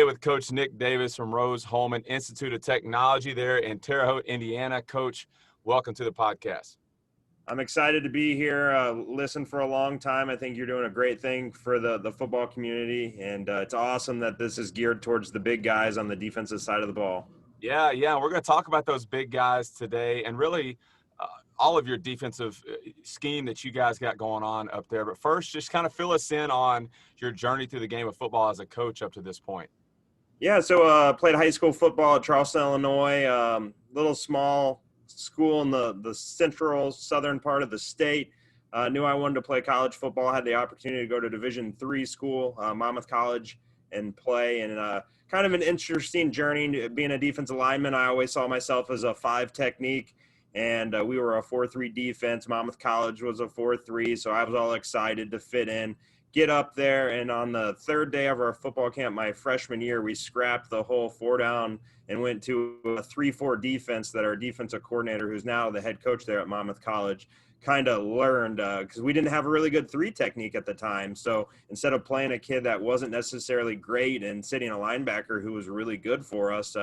With Coach Nick Davis from Rose-Hulman Institute of Technology there in Terre Haute, Indiana. Coach, welcome to the podcast. I'm excited to be here. Listened for a long time. I think you're doing a great thing for the football community, and it's awesome that this is geared towards the big guys on the defensive side of the ball. Yeah. We're going to talk about those big guys today and really all of your defensive scheme that you guys got going on up there. But first, just kind of fill us in on your journey through the game of football as a coach up to this point. Yeah, so played high school football at Charleston, Illinois, little small school in the central southern part of the state. Knew I wanted to play college football. Had the opportunity to go to Division III school, Monmouth College, and play. And kind of an interesting journey being a defensive lineman. I always saw myself as a 5 technique, and we were a 4-3 defense. Monmouth College was a 4-3, so I was all excited to fit in. Get up there, and on the third day of our football camp my freshman year, we scrapped the whole 4-down and went to a 3-4 defense that our defensive coordinator, who's now the head coach there at Monmouth College, kind of learned because we didn't have a really good 3 technique at the time. So instead of playing a kid that wasn't necessarily great and sitting a linebacker who was really good for us,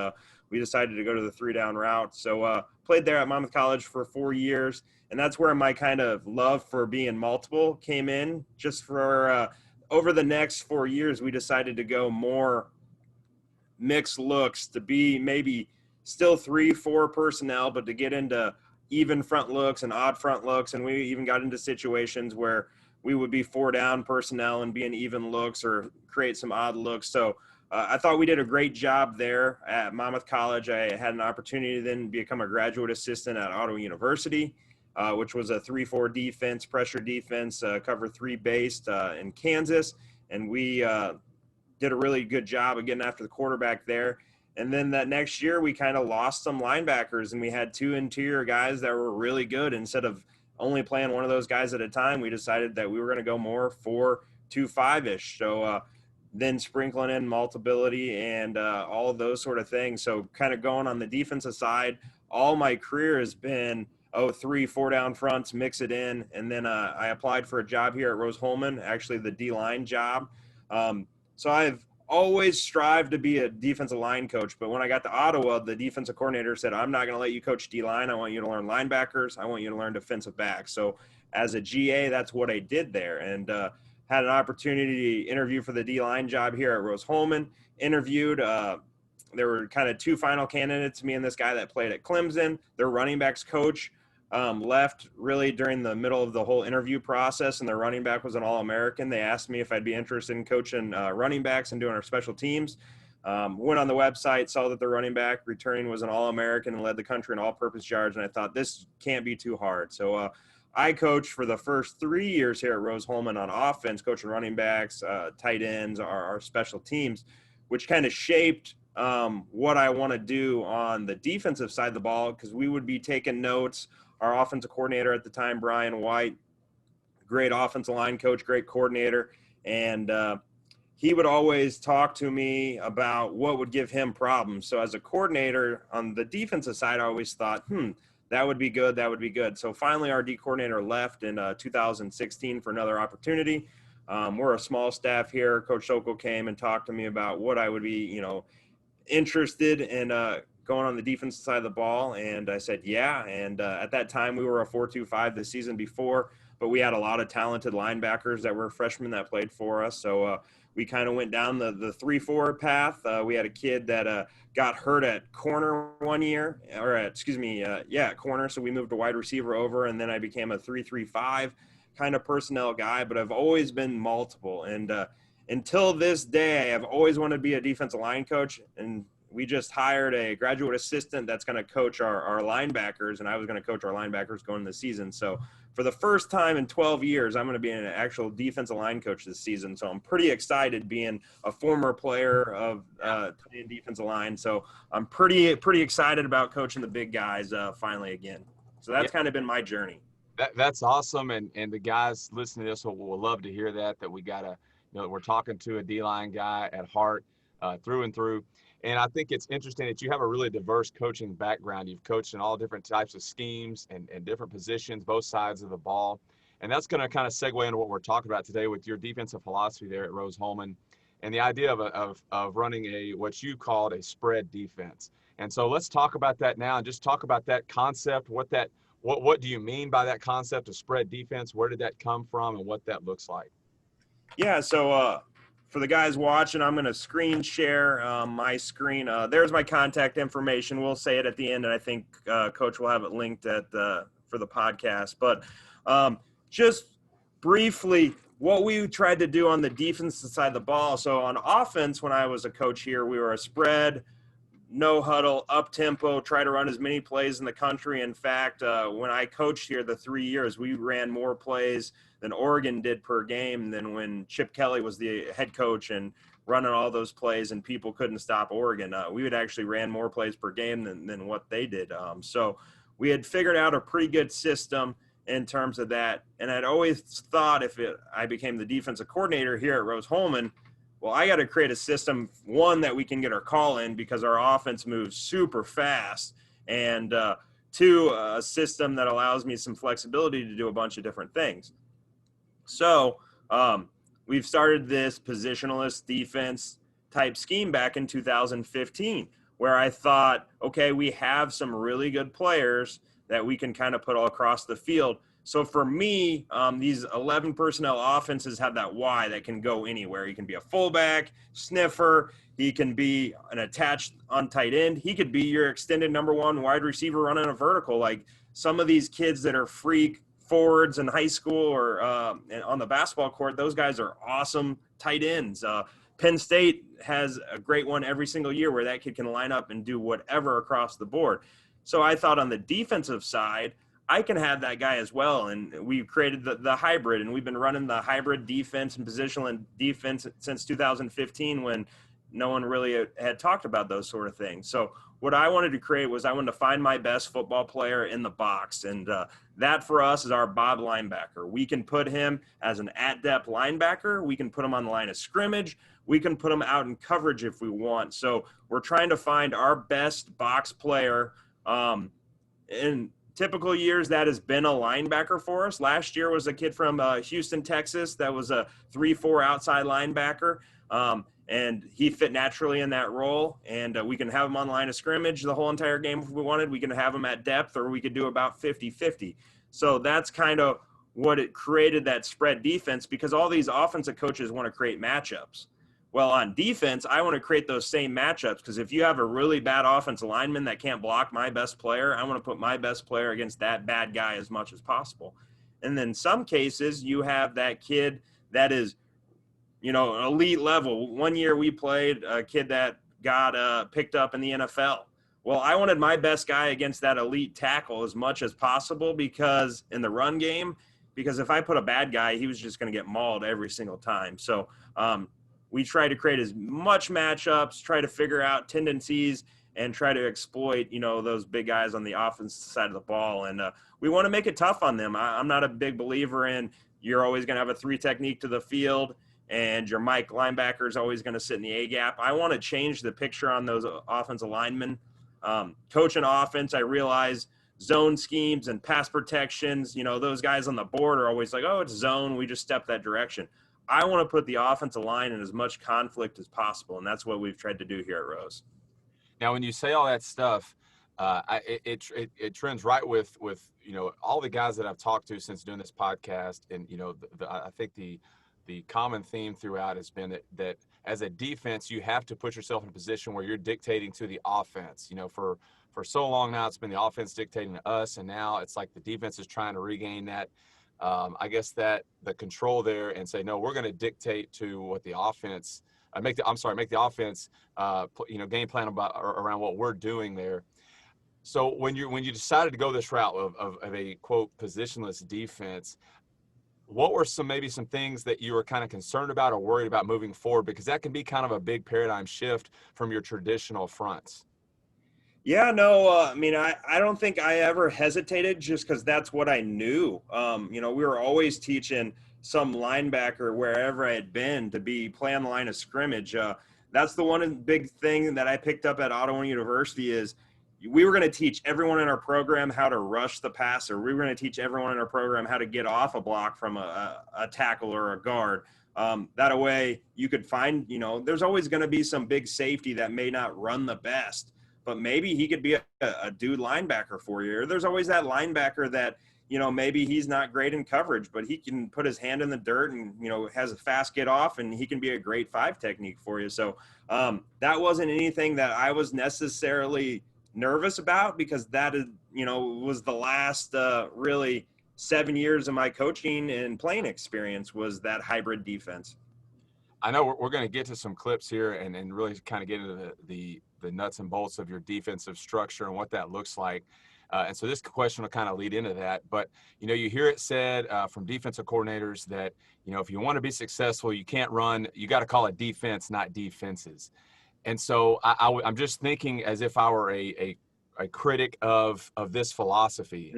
we decided to go to the 3-down route. So played there at Monmouth College for 4 years. And that's where my kind of love for being multiple came in. Just for over the next 4 years, we decided to go more mixed looks, to be maybe still 3-4 personnel, but to get into even front looks and odd front looks. And we even got into situations where we would be 4-down personnel and be in even looks or create some odd looks. So I thought we did a great job there at Monmouth College. I had an opportunity to then become a graduate assistant at Ottawa University, which was a 3-4 defense, pressure defense, cover 3 based in Kansas. And we did a really good job of getting after the quarterback there. And then that next year, we kind of lost some linebackers, and we had 2 interior guys that were really good. Instead of only playing one of those guys at a time, we decided that we were going to go more 4-2-5-ish. So then sprinkling in multibility and all of those sort of things. So kind of going on the defensive side, all my career has been 3-4 down fronts, mix it in. And then I applied for a job here at Rose-Hulman, actually the D-line job. So I've always strived to be a defensive line coach. But when I got to Ottawa, the defensive coordinator said, I'm not going to let you coach D-line. I want you to learn linebackers. I want you to learn defensive backs. So as a GA, that's what I did there. And had an opportunity to interview for the D-line job here at Rose-Hulman. Interviewed. There were kind of 2 final candidates, me and this guy that played at Clemson. Their running backs coach left really during the middle of the whole interview process, and their running back was an All-American. They asked me if I'd be interested in coaching running backs and doing our special teams. Went on the website, saw that the running back returning was an All-American and led the country in all-purpose yards, and I thought this can't be too hard. So I coached for the first 3 years here at Rose-Hulman on offense, coaching running backs, tight ends, our special teams, which kind of shaped what I want to do on the defensive side of the ball, because we would be taking notes. Our offensive coordinator at the time, Brian White, great offensive line coach, great coordinator, and he would always talk to me about what would give him problems. So as a coordinator on the defensive side, I always thought, that would be good. That would be good. So finally, our D coordinator left in 2016 for another opportunity. We're a small staff here. Coach Sokol came and talked to me about what I would be, interested in going on the defensive side of the ball. And I said, yeah. And at that time, we were a 4-2-5 the season before, but we had a lot of talented linebackers that were freshmen that played for us. So we kind of went down the 3-4 path. We had a kid that got hurt at corner one year, at corner. So we moved a wide receiver over, and then I became a 3-3-5 kind of personnel guy, but I've always been multiple. And until this day, I've always wanted to be a defensive line coach. And we just hired a graduate assistant that's going to coach our linebackers, and I was going to coach our linebackers going into the season. So for the first time in 12 years, I'm going to be an actual defensive line coach this season. So I'm pretty excited being a former player of playing defensive line. So I'm pretty excited about coaching the big guys finally again. So that's kind of been my journey. That's awesome. And the guys listening to this will love to hear that we got we're talking to a D-line guy at heart through and through. And I think it's interesting that you have a really diverse coaching background. You've coached in all different types of schemes and different positions, both sides of the ball. And that's going to kind of segue into what we're talking about today with your defensive philosophy there at Rose-Hulman and the idea of running what you called a spread defense. And so let's talk about that now, and just talk about that concept. What do you mean by that concept of spread defense? Where did that come from, and what that looks like? Yeah, so for the guys watching, I'm going to screen share my screen. There's my contact information. We'll say it at the end, and I think Coach will have it linked for the podcast. But just briefly, what we tried to do on the defensive side of the ball. So on offense, when I was a coach here, we were a spread, no huddle, up tempo, try to run as many plays in the country. In fact, when I coached here the 3 years, we ran more plays than Oregon did per game than when Chip Kelly was the head coach and running all those plays and people couldn't stop Oregon. We would actually ran more plays per game than what they did. So we had figured out a pretty good system in terms of that. And I'd always thought I became the defensive coordinator here at Rose-Hulman, well, I got to create a system, one, that we can get our call in because our offense moves super fast, and two, a system that allows me some flexibility to do a bunch of different things. So we've started this positionless defense type scheme back in 2015, where I thought, okay, we have some really good players that we can kind of put all across the field. So for me, these 11 personnel offenses have that Y that can go anywhere. He can be a fullback, sniffer. He can be an attached on tight end. He could be your extended number one wide receiver running a vertical. Like some of these kids that are freak forwards in high school or on the basketball court, those guys are awesome tight ends. Penn State has a great one every single year where that kid can line up and do whatever across the board. So I thought on the defensive side, I can have that guy as well. And we've created the hybrid, and we've been running the hybrid defense and positional and defense since 2015 when no one really had talked about those sort of things. So what I wanted to create was I wanted to find my best football player in the box. And that for us is our Bob linebacker. We can put him as an at-depth linebacker. We can put him on the line of scrimmage. We can put him out in coverage if we want. So we're trying to find our best box player. In typical years, that has been a linebacker for us. Last year was a kid from Houston, Texas. That was a 3-4 outside linebacker. And he fit naturally in that role. And we can have him on the line of scrimmage the whole entire game if we wanted. We can have him at depth, or we could do about 50-50. So that's kind of what it created, that spread defense, because all these offensive coaches want to create matchups. Well, on defense, I want to create those same matchups, because if you have a really bad offensive lineman that can't block my best player, I want to put my best player against that bad guy as much as possible. And then some cases, you have that kid that is, elite level. One year we played a kid that got picked up in the NFL. Well, I wanted my best guy against that elite tackle as much as possible, because in the run game, because if I put a bad guy, he was just going to get mauled every single time. So, we try to create as much matchups, try to figure out tendencies, and try to exploit, those big guys on the offensive side of the ball. And we want to make it tough on them. I'm not a big believer in you're always going to have a 3 technique to the field and your Mike linebacker is always going to sit in the A gap. I want to change the picture on those offensive linemen. Coaching offense, I realize zone schemes and pass protections, those guys on the board are always like, oh, it's zone. We just step that direction. I want to put the offensive line in as much conflict as possible, and that's what we've tried to do here at Rose. Now, when you say all that stuff, it trends right with all the guys that I've talked to since doing this podcast, and I think the common theme throughout has been that as a defense, you have to put yourself in a position where you're dictating to the offense. For so long now, it's been the offense dictating to us, and now it's like the defense is trying to regain that. I guess that the control there and say, no, we're going to dictate to what the offense make the offense, game plan around what we're doing there. So when you decided to go this route of a quote positionless defense, what were some things that you were kind of concerned about or worried about moving forward? Because that can be kind of a big paradigm shift from your traditional fronts. Yeah, no, I don't think I ever hesitated just because that's what I knew. We were always teaching some linebacker wherever I had been to play on the line of scrimmage. That's the one big thing that I picked up at Ottawa University is we were going to teach everyone in our program how to rush the passer. We were going to teach everyone in our program how to get off a block from a tackle or a guard. That way you could find, there's always going to be some big safety that may not run the best, but maybe he could be a dude linebacker for you. Or there's always that linebacker that, maybe he's not great in coverage, but he can put his hand in the dirt and, has a fast get off, and he can be a great 5 technique for you. So that wasn't anything that I was necessarily nervous about, because that is, was the last really 7 years of my coaching and playing experience was that hybrid defense. I know we're going to get to some clips here and really kind of get into the nuts and bolts of your defensive structure and what that looks like. And so this question will kind of lead into that. But, you hear it said from defensive coordinators that, if you want to be successful, you can't run. You got to call it defense, not defenses. And so I'm just thinking as if I were a critic of this philosophy.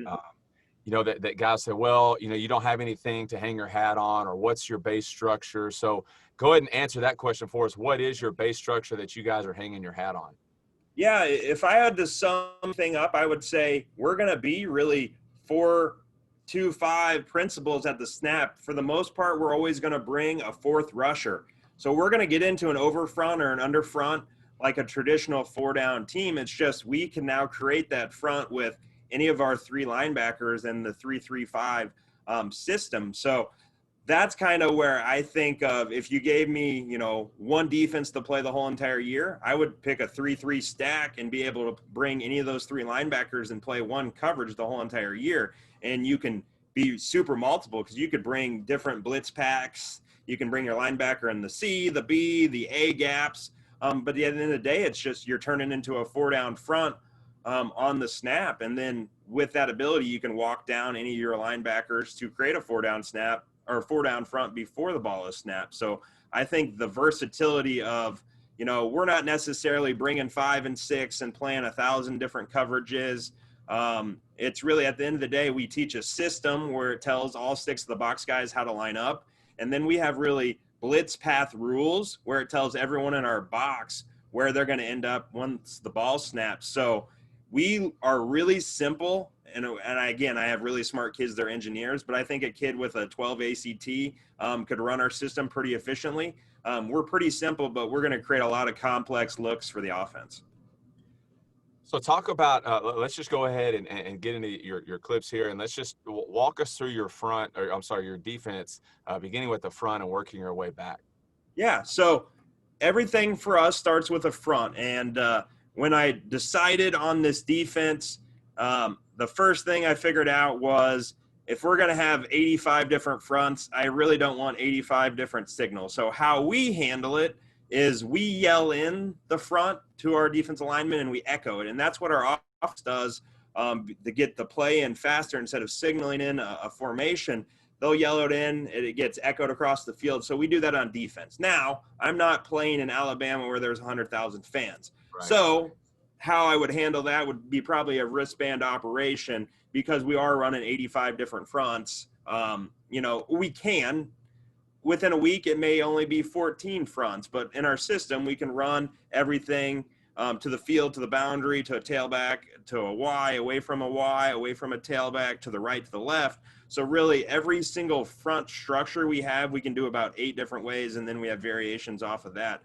That guys say, well, you don't have anything to hang your hat on, or what's your base structure? So go ahead and answer that question for us. What is your base structure that you guys are hanging your hat on? Yeah, if I had to sum thing up, I would say we're going to be really 4-2-5 principles at the snap. For the most part, we're always going to bring a 4th rusher. So we're going to get into an over front or an under front like a traditional 4-down team. It's just we can now create that front with any of our 3 linebackers and the 3-3-5 system. So that's kind of where I think of, if you gave me, one defense to play the whole entire year, I would pick a 3-3 stack and be able to bring any of those 3 linebackers and play one coverage the whole entire year. And you can be super multiple, because you could bring different blitz packs. You can bring your linebacker in the C, the B, the A gaps. But at the end of the day, it's just you're turning into a 4-down front on the snap. And then with that ability, you can walk down any of your linebackers to create a 4-down snap or 4-down front before the ball is snapped. So I think the versatility of, we're not necessarily bringing 5 and 6 and playing 1,000 different coverages. It's really, at the end of the day, we teach a system where it tells all 6 of the box guys how to line up. And then we have really blitz path rules where it tells everyone in our box where they're going to end up once the ball snaps. So we are really simple. And again, I have really smart kids. They're engineers, but I think a kid with a 12 ACT could run our system pretty efficiently. We're pretty simple, but we're going to create a lot of complex looks for the offense. So talk about, let's just go ahead and get into your clips here, and let's just walk us through your defense, beginning with the front and working your way back. Yeah, so everything for us starts with a front. And when I decided on this defense, the first thing I figured out was, if we're going to have 85 different fronts, I really don't want 85 different signals. So how we handle it is we yell in the front to our defensive linemen and we echo it. And that's what our offense does to get the play in faster. Instead of signaling in a formation, they'll yell it in, and it gets echoed across the field. So we do that on defense. Now, I'm not playing in Alabama where there's 100,000 fans. Right. So how I would handle that would be probably a wristband operation, because we are running 85 different fronts. We can. Within a week, it may only be 14 fronts, but in our system, we can run everything to the field, to the boundary, to a tailback, to a Y, away from a Y, away from a tailback, to the right, to the left. So really, every single front structure we have, we can do about 8 different ways, and then we have variations off of that.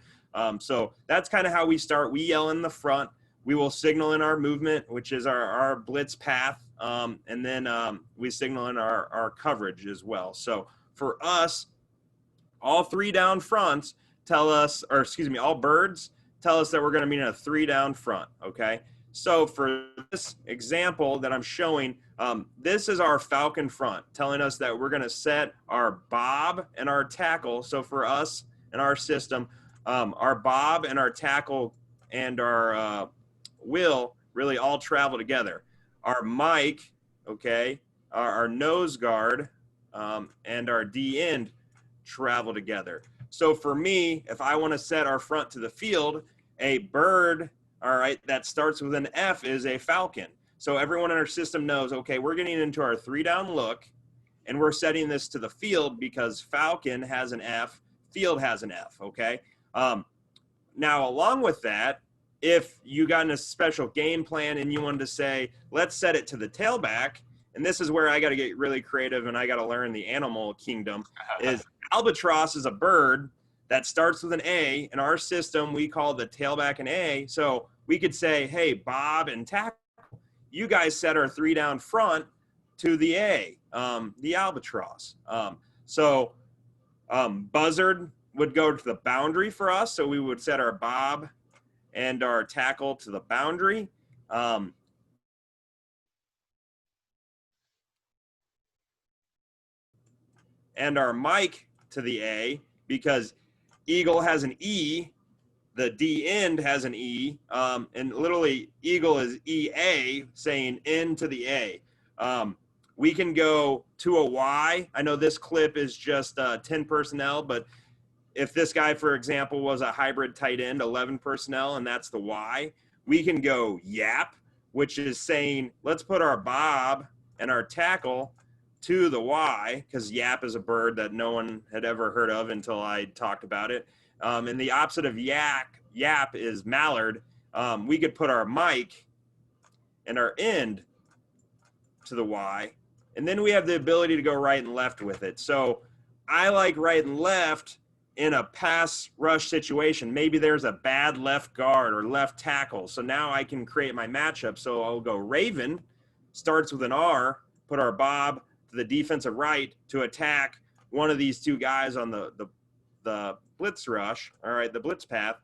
So that's kind of how we start. We yell in the front. We will signal in our movement, which is our blitz path, and then we signal in our coverage as well. So for us, all 3 down fronts all birds tell us that we're going to be in a 3 down front, okay? So for this example that I'm showing, this is our Falcon front, telling us that we're going to set our bob and our tackle. So for us and our system, our bob and our tackle and our will really all travel together. Our mic, okay, our nose guard, and our D end travel together. So for me, if I want to set our front to the field, a bird, all right, that starts with an F is a Falcon. So everyone in our system knows, okay, we're getting into our 3 down look, and we're setting this to the field because Falcon has an F, field has an F, okay? Now, along with that, if you got in a special game plan and you wanted to say, let's set it to the tailback, and this is where I got to get really creative and I got to learn the animal kingdom, is albatross is a bird that starts with an A. In our system, we call the tailback an A. So we could say, hey, Bob and tackle, you guys set our 3 down front to the A, the albatross. Buzzard would go to the boundary for us. So we would set our Bob and our tackle to the boundary. And our Mike to the A, because Eagle has an E, the D end has an E, and literally Eagle is EA, saying N to the A. We can go to a Y. I know this clip is just 10 personnel, but if this guy, for example, was a hybrid tight end, 11 personnel, and that's the Y, we can go Yap, which is saying, let's put our Bob and our tackle to the Y, because Yap is a bird that no one had ever heard of until I talked about it. And the opposite of Yap is Mallard. We could put our Mike and our end to the Y, and then we have the ability to go right and left with it. So I like right and left in a pass rush situation. Maybe there's a bad left guard or left tackle. So now I can create my matchup. So I'll go Raven, starts with an R, put our Bob to the defensive right to attack one of these two guys on the blitz rush, all right, the blitz path,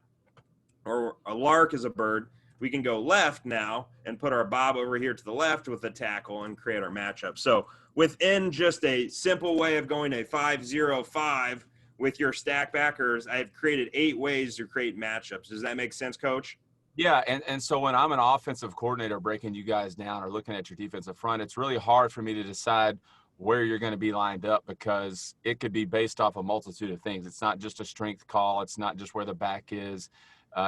or a lark is a bird. We can go left now and put our Bob over here to the left with the tackle and create our matchup. So within just a simple way of going a 5-0-5 with your stack backers, I've created 8 ways to create matchups. Does that make sense, Coach? Yeah, and so when I'm an offensive coordinator breaking you guys down or looking at your defensive front, it's really hard for me to decide where you're going to be lined up, because it could be based off a multitude of things. It's not just a strength call. It's not just where the back is.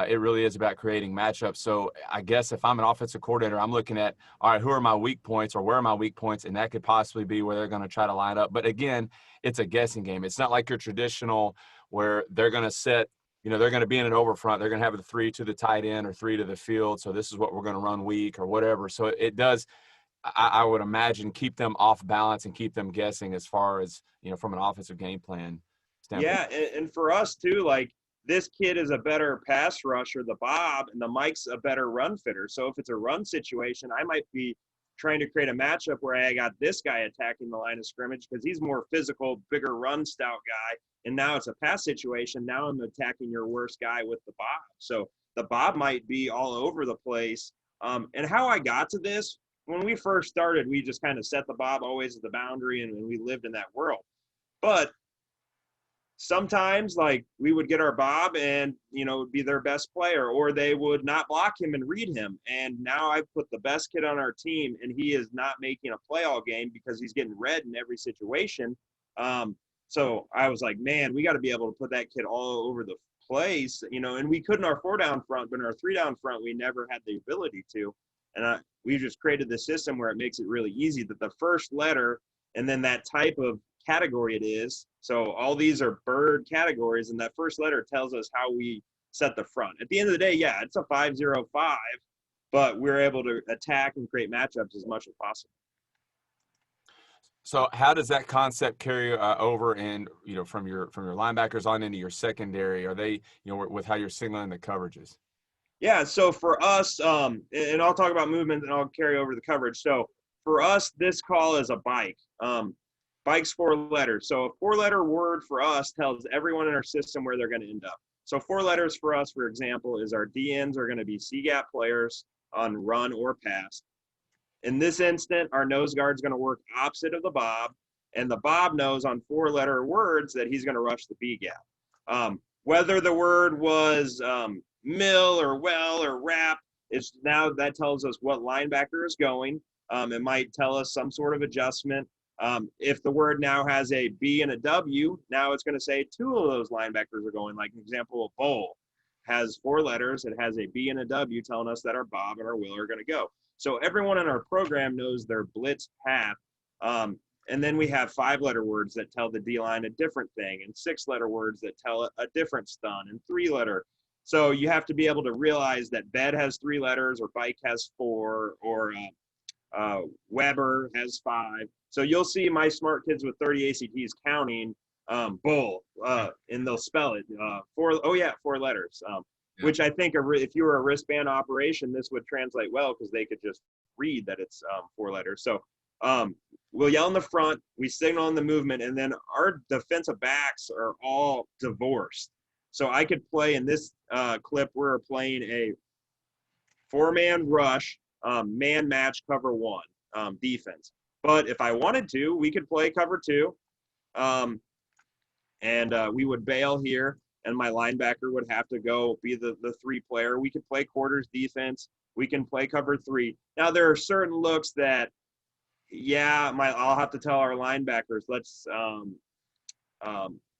It really is about creating matchups. So I guess if I'm an offensive coordinator, I'm looking at, all right, who are my weak points or where are my weak points? And that could possibly be where they're going to try to line up. But again, it's a guessing game. It's not like your traditional where they're going to set, they're going to be in an overfront. They're going to have the 3 to the tight end or 3 to the field. So this is what we're going to run weak or whatever. So it does, I would imagine, keep them off balance and keep them guessing as far as, from an offensive game plan standpoint. Yeah, and for us too, like, this kid is a better pass rusher, the Bob, and the Mike's a better run fitter. So if it's a run situation, I might be trying to create a matchup where I got this guy attacking the line of scrimmage because he's more physical, bigger run stout guy. And now it's a pass situation. Now I'm attacking your worst guy with the Bob. So the Bob might be all over the place. And how I got to this, when we first started, we just kind of set the Bob always at the boundary, and we lived in that world. But sometimes, like, we would get our Bob and, would be their best player, or they would not block him and read him. And now I've put the best kid on our team, and he is not making a play all game because he's getting read in every situation. So I was like, man, we got to be able to put that kid all over the place, and we couldn't our 4 down front, but in our 3 down front, we never had the ability to. And we just created the system where it makes it really easy that the first letter and then that type of category it is. So all these are bird categories, and that first letter tells us how we set the front. At the end of the day, yeah, it's a 5-0-5, but we're able to attack and create matchups as much as possible. So how does that concept carry over and, from your linebackers on into your secondary? Are they, with how you're signaling the coverages? Yeah, so for us, and I'll talk about movement and I'll carry over the coverage. So for us, this call is a bike. Bike's 4 letters. So a 4-letter word for us tells everyone in our system where they're going to end up. So 4 letters for us, for example, is our DNs are going to be C-gap players on run or pass. In this instant, our nose guard is going to work opposite of the Bob, and the Bob knows on 4-letter words that he's going to rush the B-gap. Whether the word was mill or well or wrap, it's now that tells us what linebacker is going. It might tell us some sort of adjustment. If the word now has a B and a W, now it's going to say 2 of those linebackers are going. Like an example, a bowl has 4 letters. It has a B and a W telling us that our Bob and our Will are going to go. So everyone in our program knows their blitz path. And then we have 5-letter words that tell the D-line a different thing, and 6-letter words that tell a different stun, and 3-letter. So you have to be able to realize that bed has 3 letters, or bike has 4, or Weber has 5. So you'll see my smart kids with 30 ACTs counting bull, and they'll spell it 4 letters. Which I think if you were a wristband operation, this would translate well because they could just read that it's 4 letters. So we'll yell in the front, we signal in the movement, and then our defensive backs are all divorced. So I could play in this clip, we're playing a 4-man rush, man match cover 1 defense. But if I wanted to, we could play cover 2, and we would bail here, and my linebacker would have to go be the 3 player. We could play quarters defense. We can play cover 3. Now, there are certain looks that, I'll have to tell our linebackers,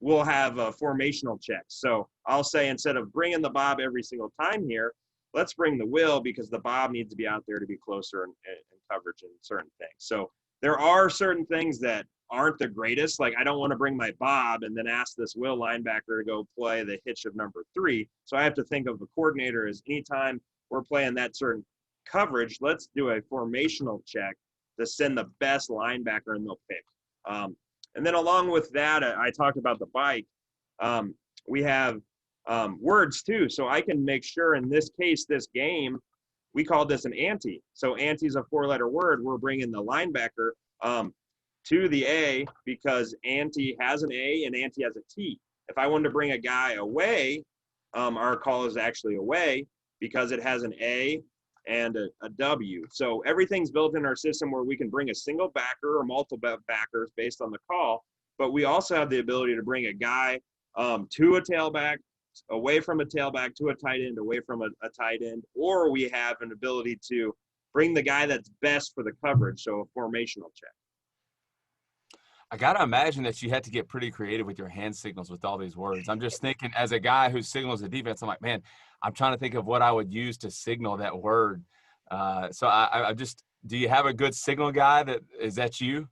we'll have formational checks. So I'll say, instead of bringing the bob every single time here, let's bring the will, because the bob needs to be out there to be closer in coverage and certain things. So there are certain things that aren't the greatest. Like, I don't want to bring my bob and then ask this will linebacker to go play the hitch of number 3. So I have to think of the coordinator as, anytime we're playing that certain coverage, let's do a formational check to send the best linebacker, and they'll pick. And then along with that, I talked about the bike. We have words too. So I can make sure, in this case, this game, we call this an ante. So ante is a 4-letter word. We're bringing the linebacker to the A, because ante has an A and ante has a T. If I wanted to bring a guy away, our call is actually away, because it has an A and a W. So everything's built in our system where we can bring a single backer or multiple backers based on the call, but we also have the ability to bring a guy to a tailback, away from a tailback, to a tight end, away from a tight end, or we have an ability to bring the guy that's best for the coverage, so a formational check. I got to imagine that you had to get pretty creative with your hand signals with all these words. I'm just thinking, as a guy who signals the defense, I'm like, man, I'm trying to think of what I would use to signal that word. So I just, do you have a good signal guy? Is that you?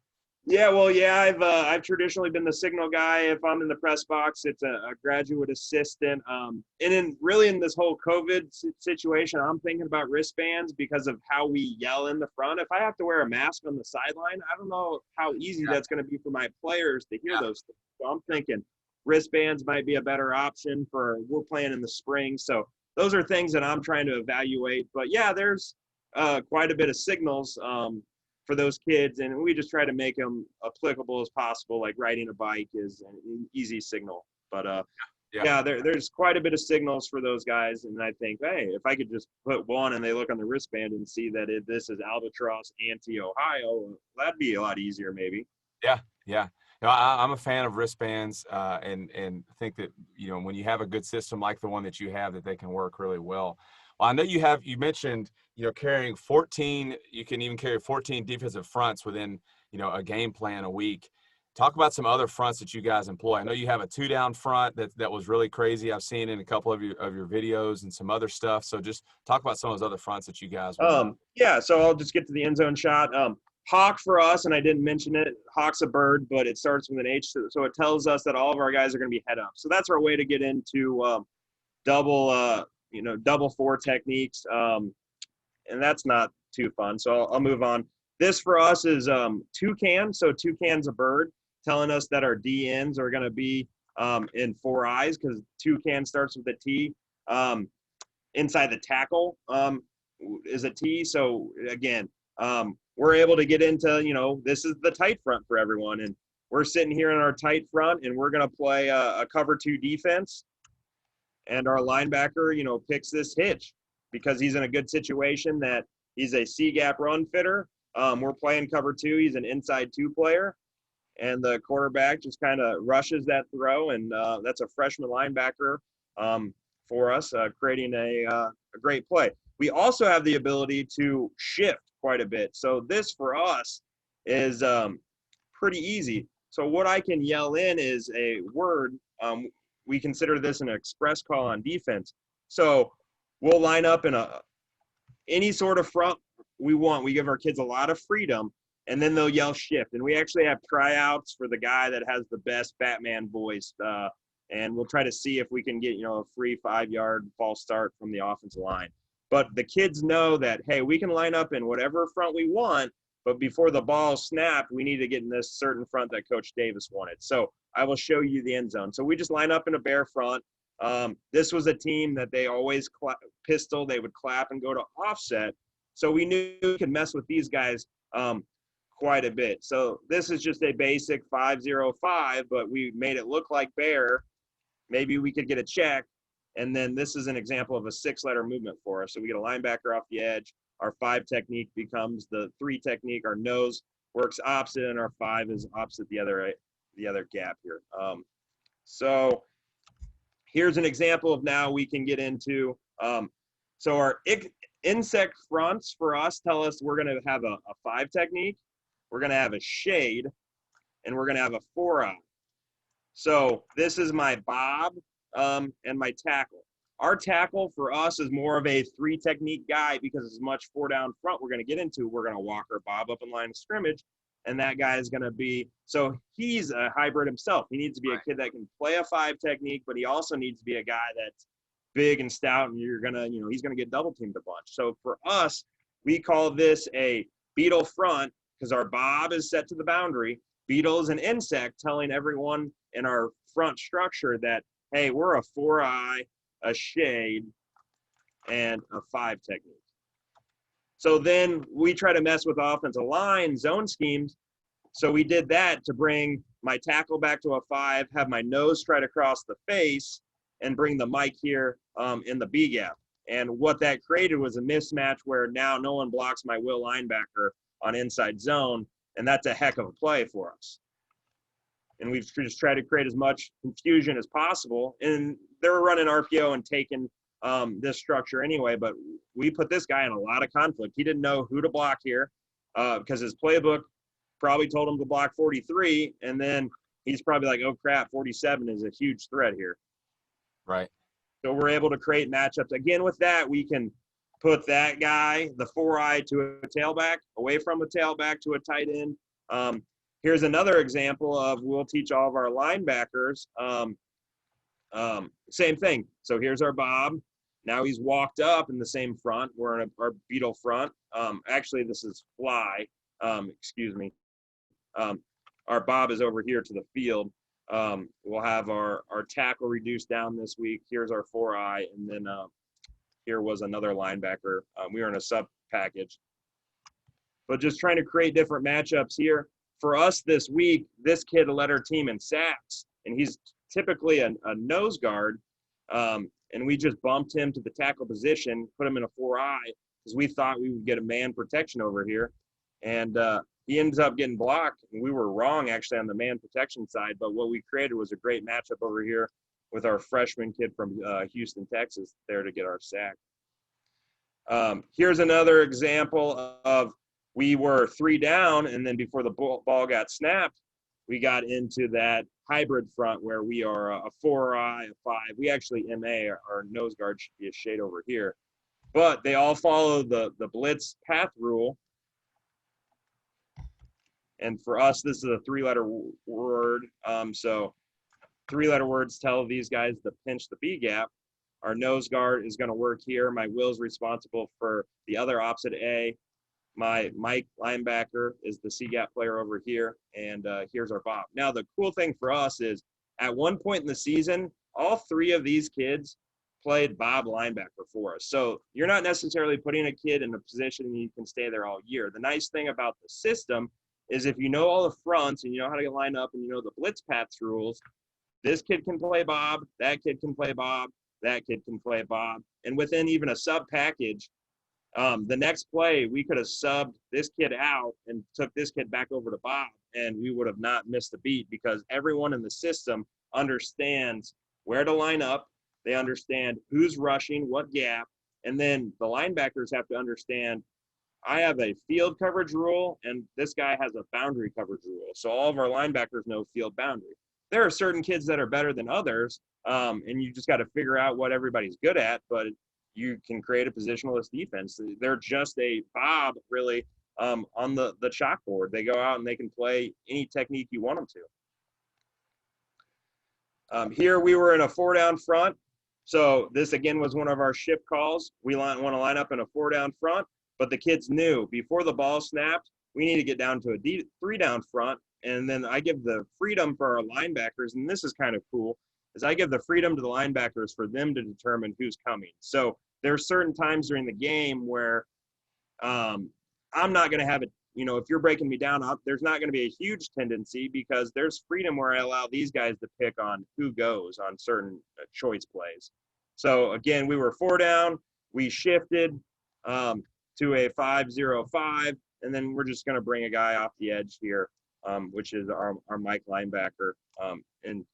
Yeah, well, I've traditionally been the signal guy. If I'm in the press box, it's a graduate assistant. And in this whole COVID situation, I'm thinking about wristbands because of how we yell in the front. If I have to wear a mask on the sideline, I don't know how easy that's going to be for my players to hear those things. So I'm thinking wristbands might be a better option we're playing in the spring. So those are things that I'm trying to evaluate. But yeah, there's quite a bit of signals for those kids, and we just try to make them applicable as possible. Like riding a bike is an easy signal, but there's quite a bit of signals for those guys. And I think, hey, if I could just put one and they look on the wristband and see that this is Albatross, Ante, Ohio, that'd be a lot easier, maybe. Yeah. I'm a fan of wristbands, and think that, when you have a good system like the one that you have, that they can work really well. Well, I know you mentioned, carrying 14, you can even carry 14 defensive fronts within, a game plan a week. Talk about some other fronts that you guys employ. I know you have a 2-down front that was really crazy. I've seen in a couple of your videos and some other stuff. So just talk about some of those other fronts that you guys So I'll just get to the end zone shot. Hawk for us, and I didn't mention it, Hawk's a bird, but it starts with an H, so it tells us that all of our guys are going to be head up. So that's our way to get into double 4 techniques, and that's not too fun. So I'll move on. This for us is toucan. So toucan's a bird, telling us that our DNs are going to be in 4 eyes, because toucan starts with a T. Inside the tackle is a T. So again, we're able to get into, this is the tight front for everyone, and we're sitting here in our tight front, and we're going to play a cover 2 defense. And our linebacker, picks this hitch because he's in a good situation, that he's a C-gap run fitter. We're playing cover 2. He's an inside 2 player. And the quarterback just kind of rushes that throw, and that's a freshman linebacker for us, creating a great play. We also have the ability to shift quite a bit. So this for us is pretty easy. So what I can yell in is a word. We consider this an express call on defense. So we'll line up in any sort of front we want. We give our kids a lot of freedom, and then they'll yell shift. And we actually have tryouts for the guy that has the best Batman voice. And we'll try to see if we can get, a free 5-yard false start from the offensive line. But the kids know that, hey, we can line up in whatever front we want, but before the ball snapped, we need to get in this certain front that Coach Davis wanted. So I will show you the end zone. So we just line up in a bear front. This was a team that they always pistol. They would clap and go to offset. So we knew we could mess with these guys quite a bit. So this is just a basic 5-0-5, but we made it look like bear. Maybe we could get a check. And then this is an example of a 6-letter movement for us. So we get a linebacker off the edge. Our 5 technique becomes the 3 technique. Our nose works opposite, and our 5 is opposite the other gap here. So here's an example of now we can get into. So our insect fronts for us tell us we're going to have a 5 technique. We're going to have a shade, and we're going to have a 4-eye. So this is my bob and my tackle. Our tackle for us is more of a 3 technique guy because as much 4 down front we're going to get into, we're going to walk our bob up in line of scrimmage, and that guy is going to be, so he's a hybrid himself. He needs to be a kid that can play a 5 technique, but he also needs to be a guy that's big and stout, and you're going to, he's going to get double teamed a bunch. So for us, we call this a beetle front because our bob is set to the boundary. Beetle is an insect telling everyone in our front structure that, hey, we're a 4-eye, a shade, and a 5 technique. So then we try to mess with offensive line zone schemes. So we did that to bring my tackle back to a 5, have my nose try to cross the face, and bring the mic here in the B gap. And what that created was a mismatch where now no one blocks my will linebacker on inside zone, and that's a heck of a play for us. And we've just tried to create as much confusion as possible. And they were running RPO and taking this structure anyway, but we put this guy in a lot of conflict. He didn't know who to block here because his playbook probably told him to block 43, and then he's probably like, oh crap, 47 is a huge threat here. Right. So we're able to create matchups. Again, with that, we can put that guy, the 4-eye, to a tailback, away from a tailback to a tight end. Here's another example of we'll teach all of our linebackers. Same thing. So here's our bob. Now he's walked up in the same front. We're in our beetle front. Actually, this is fly. Excuse me. Our bob is over here to the field. We'll have our tackle reduced down this week. Here's our 4-eye, and then here was another linebacker. We were in a sub package. But just trying to create different matchups here. For us this week, this kid led our team in sacks, and he's typically a nose guard, and we just bumped him to the tackle position, put him in a 4-eye, because we thought we would get a man protection over here, and he ends up getting blocked, and we were wrong actually on the man protection side, but what we created was a great matchup over here with our freshman kid from Houston, Texas, there to get our sack. Here's another example of we were 3 down, and then before the ball got snapped, we got into that hybrid front where we are a 4-eye, a 5. We actually MA, our nose guard should be a shade over here. But they all follow the blitz path rule. And for us, this is a 3-letter word. So 3-letter words tell these guys to pinch the B gap. Our nose guard is going to work here. My Will's responsible for the other opposite A. My Mike linebacker is the C-gap player over here, and here's our Bob. Now, the cool thing for us is at one point in the season, all 3 of these kids played Bob linebacker for us. So you're not necessarily putting a kid in a position and you can stay there all year. The nice thing about the system is if you know all the fronts and you know how to line up and you know the blitz paths rules, this kid can play Bob, that kid can play Bob, that kid can play Bob. And within even a sub package, the next play, we could have subbed this kid out and took this kid back over to Bob, and we would have not missed a beat because everyone in the system understands where to line up. They understand who's rushing, what gap, and then the linebackers have to understand I have a field coverage rule, and this guy has a boundary coverage rule. So all of our linebackers know field boundary. There are certain kids that are better than others, and you just got to figure out what everybody's good at, but you can create a positionalist defense. They're just a Bob, really, on the chalkboard. They go out and they can play any technique you want them to. Here we were in a 4-down front. So this, again, was one of our shift calls. We want to line up in a 4-down front, but the kids knew before the ball snapped, we need to get down to a 3-down front. And then I give the freedom for our linebackers, and this is kind of cool, is I give the freedom to the linebackers for them to determine who's coming. So there are certain times during the game where I'm not going to have it. If you're breaking me down, there's not going to be a huge tendency because there's freedom where I allow these guys to pick on who goes on certain choice plays. So, again, we were 4 down. We shifted to a 5-0-5, and then we're just going to bring a guy off the edge here, which is our Mike linebacker, and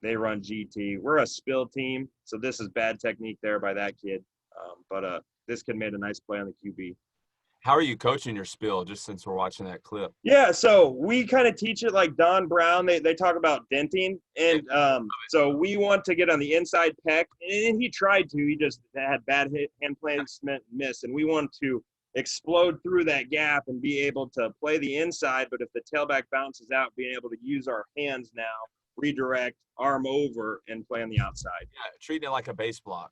they run GT. We're a spill team, so this is bad technique there by that kid, but this kid made a nice play on the QB. How are you coaching your spill, just since we're watching that clip? Yeah, so we kind of teach it like Don Brown. They talk about denting. And so we want to get on the inside peck. And he tried to. He just had bad hand placement, miss. And we want to explode through that gap and be able to play the inside. But if the tailback bounces out, being able to use our hands now, redirect, arm over, and play on the outside. Yeah, treating it like a base block.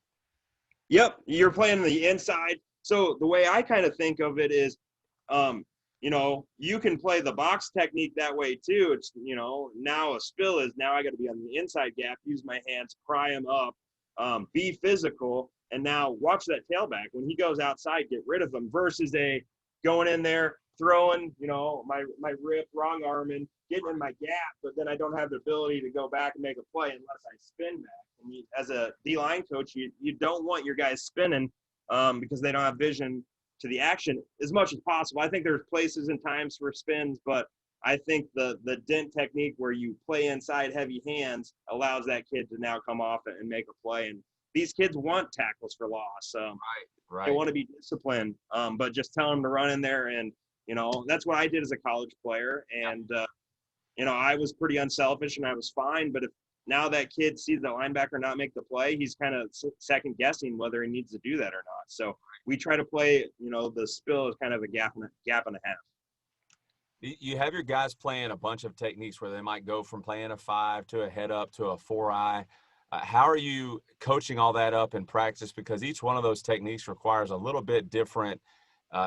Yep, you're playing the inside. So the way I kind of think of it is, you can play the box technique that way too. It's, now a spill is now I got to be on the inside gap, use my hands, pry him up, be physical, and now watch that tailback. When he goes outside, get rid of him versus a going in there, throwing, my rip, wrong arming, getting in my gap, but then I don't have the ability to go back and make a play unless I spin back. And as a D-line coach, you don't want your guys spinning because they don't have vision to the action as much as possible. I think there's places and times for spins, but I think the dent technique where you play inside heavy hands allows that kid to now come off and make a play. And these kids want tackles for loss. Right. They want to be disciplined, but just tell them to run in there. And, that's what I did as a college player. And, I was pretty unselfish and I was fine. But if now that kid sees the linebacker not make the play, he's kind of second guessing whether he needs to do that or not. So we try to play, the spill is kind of a gap and a half. You have your guys playing a bunch of techniques where they might go from playing a 5 to a head up to a 4-eye. How are you coaching all that up in practice? Because each one of those techniques requires a little bit different,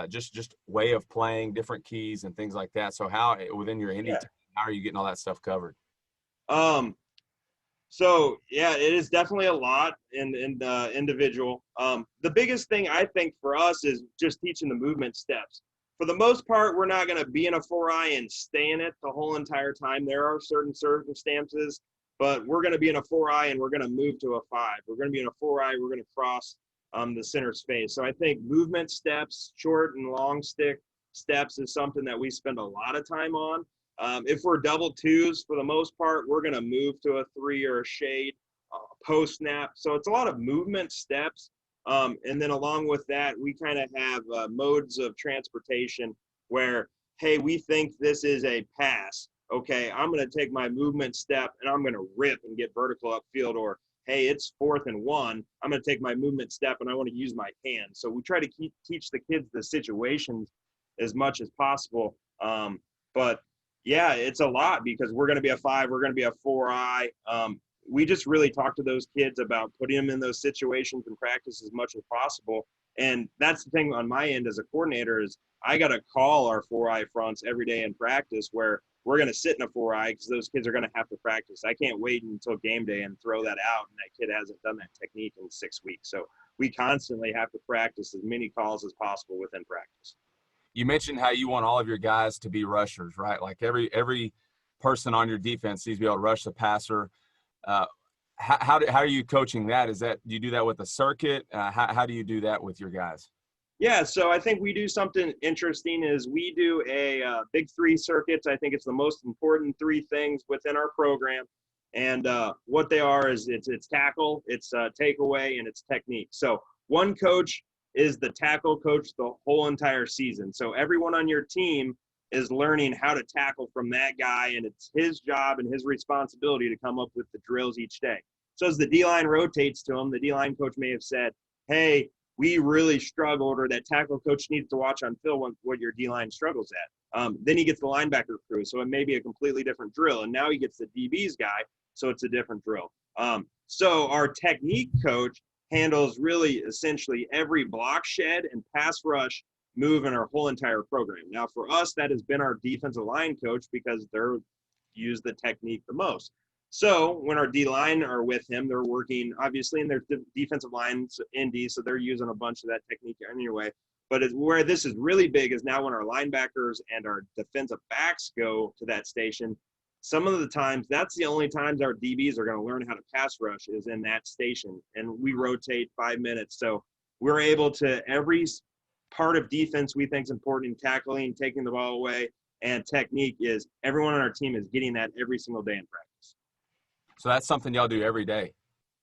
just way of playing, different keys and things like that. So how within your Indy team, how are you getting all that stuff covered? So yeah, it is definitely a lot in individual. The biggest thing I think for us is just teaching the movement steps. For the most part, we're not going to be in a 4-eye and stay in it the whole entire time. There are certain circumstances, but we're going to be in a 4-eye and we're going to move to a 5. We're going to be in a 4-eye. We're going to cross the center space. So I think movement steps, short and long stick steps is something that we spend a lot of time on. If we're double twos, for the most part, we're going to move to a 3 or a shade post snap. So it's a lot of movement steps. And then along with that, we kind of have modes of transportation where, hey, we think this is a pass. Okay, I'm going to take my movement step and I'm going to rip and get vertical upfield. Or, hey, it's 4th and 1. I'm going to take my movement step and I want to use my hand. So we try to teach the kids the situations as much as possible. But yeah, it's a lot because we're going to be a 5, we're going to be a 4-eye. We just really talk to those kids about putting them in those situations and practice as much as possible. And that's the thing on my end as a coordinator is I got to call our 4-eye fronts every day in practice where we're going to sit in a 4-eye because those kids are going to have to practice. I can't wait until game day and throw that out, and that kid hasn't done that technique in 6 weeks. So we constantly have to practice as many calls as possible within practice. You mentioned how you want all of your guys to be rushers, right? Like every person on your defense needs to be able to rush the passer. How are you coaching that? Do you do that with a circuit? How do you do that with your guys? Yeah, so I think we do something interesting is we do a big 3 circuits. I think it's the most important 3 things within our program. And what they are is it's tackle, it's takeaway, and it's technique. So one coach is the tackle coach the whole entire season. So everyone on your team is learning how to tackle from that guy, and it's his job and his responsibility to come up with the drills each day. So as the D-line rotates to him, the D-line coach may have said, hey, we really struggled, or that tackle coach needs to watch on film what your D-line struggles at. Then he gets the linebacker crew, so it may be a completely different drill, and now he gets the DB's guy, so it's a different drill. So our technique coach handles really essentially every block shed and pass rush move in our whole entire program. Now, for us, that has been our defensive line coach because they're use the technique the most. So when our D line are with him, they're working obviously in their defensive lines in D, so they're using a bunch of that technique anyway. But where this is really big is now when our linebackers and our defensive backs go to that station. Some of the times, that's the only times our DBs are going to learn how to pass rush is in that station, and we rotate 5 minutes. So we're able to every part of defense we think is important in tackling, taking the ball away, and technique is everyone on our team is getting that every single day in practice. So that's something y'all do every day.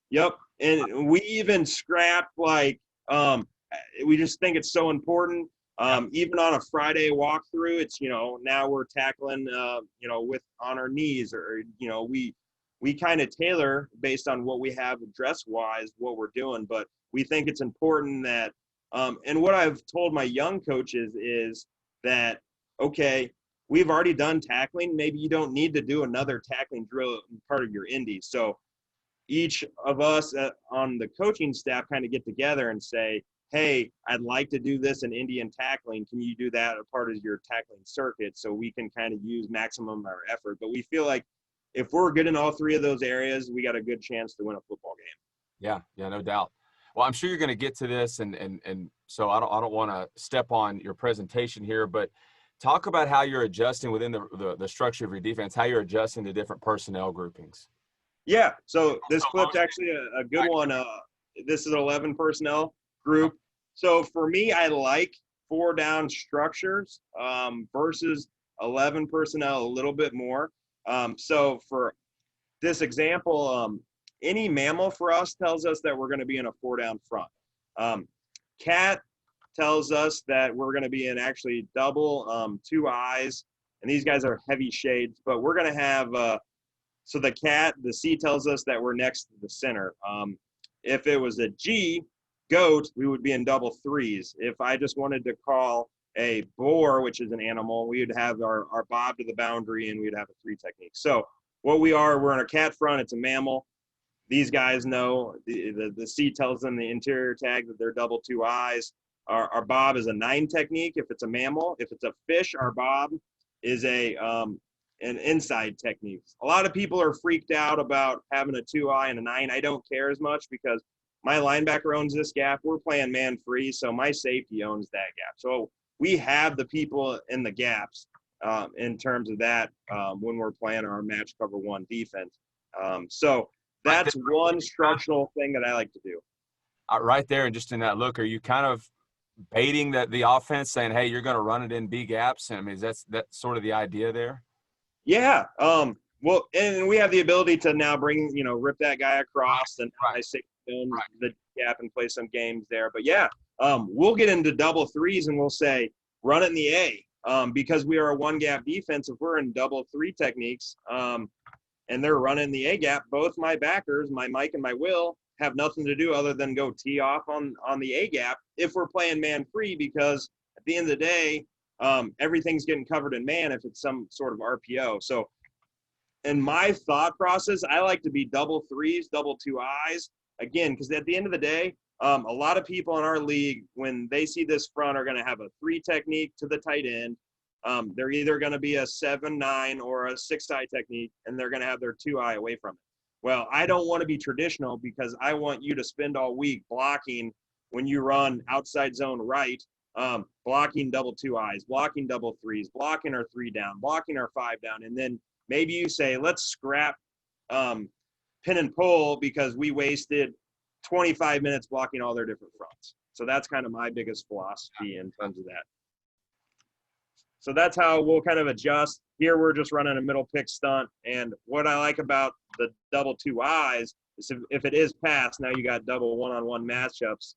Yep. And we even scrap we just think it's so important. Even on a Friday walkthrough, it's, now we're tackling, with on our knees or, we kind of tailor based on what we have dress wise, what we're doing. But we think it's important that, and what I've told my young coaches is that, okay, we've already done tackling. Maybe you don't need to do another tackling drill part of your indies. So each of us on the coaching staff kind of get together and say, hey, I'd like to do this in Indian tackling. Can you do that a part of your tackling circuit so we can kind of use maximum our effort? But we feel like if we're good in all three of those areas, we got a good chance to win a football game. Yeah, no doubt. Well, I'm sure you're going to get to this, and so I don't want to step on your presentation here, but talk about how you're adjusting within the structure of your defense, how you're adjusting to different personnel groupings. Yeah, so this clip's actually a good one. This is an 11 personnel group. So for me, I like 4-down structures versus 11 personnel a little bit more. So for this example, any mammal for us tells us that we're going to be in a 4-down front. Cat tells us that we're going to be in actually double 2 eyes, and these guys are heavy shades, but we're going to have so the C tells us that we're next to the center. If it was a G, goat, we would be in double 3s. If I just wanted to call a boar, which is an animal, we would have our bob to the boundary, and we'd have a 3 technique. So what we're in a cat front, it's a mammal. These guys know, the C tells them the interior tag that they're double 2 eyes. Our bob is a 9 technique if it's a mammal. If it's a fish, our bob is an inside technique. A lot of people are freaked out about having a 2-eye and a 9. I don't care as much because my linebacker owns this gap. We're playing man free, so my safety owns that gap. So we have the people in the gaps in terms of that when we're playing our match cover 1 defense. So that's one structural thing that I like to do. Right there, and just in that look, are you kind of baiting the offense, saying, hey, you're going to run it in B gaps? I mean, that's sort of the idea there? Yeah. Well, and we have the ability to now rip that guy across and I say the gap and play some games there. But yeah, we'll get into double 3s and we'll say run it in the A because we are a 1 gap defense. If we're in double 3 techniques and they're running the A gap, both my backers, my Mike and my Will, have nothing to do other than go tee off on the A gap if we're playing man free, because at the end of the day, everything's getting covered in man if it's some sort of RPO. So in my thought process, I like to be double 3s, double 2 eyes, again, because at the end of the day, a lot of people in our league, when they see this front, are going to have a 3 technique to the tight end. They're either going to be a 7-9 or a 6-eye technique, and they're going to have their 2-eye away from it. Well, I don't want to be traditional because I want you to spend all week blocking when you run outside zone right, blocking double 2 eyes, blocking double 3s, blocking our 3 down, blocking our 5 down. And then maybe you say, let's scrap pin and pull because we wasted 25 minutes blocking all their different fronts. So that's kind of my biggest philosophy in terms of that. So that's how we'll kind of adjust. Here we're just running a middle pick stunt. And what I like about the double 2 eyes is if it is pass, now you got double 1-on-1 matchups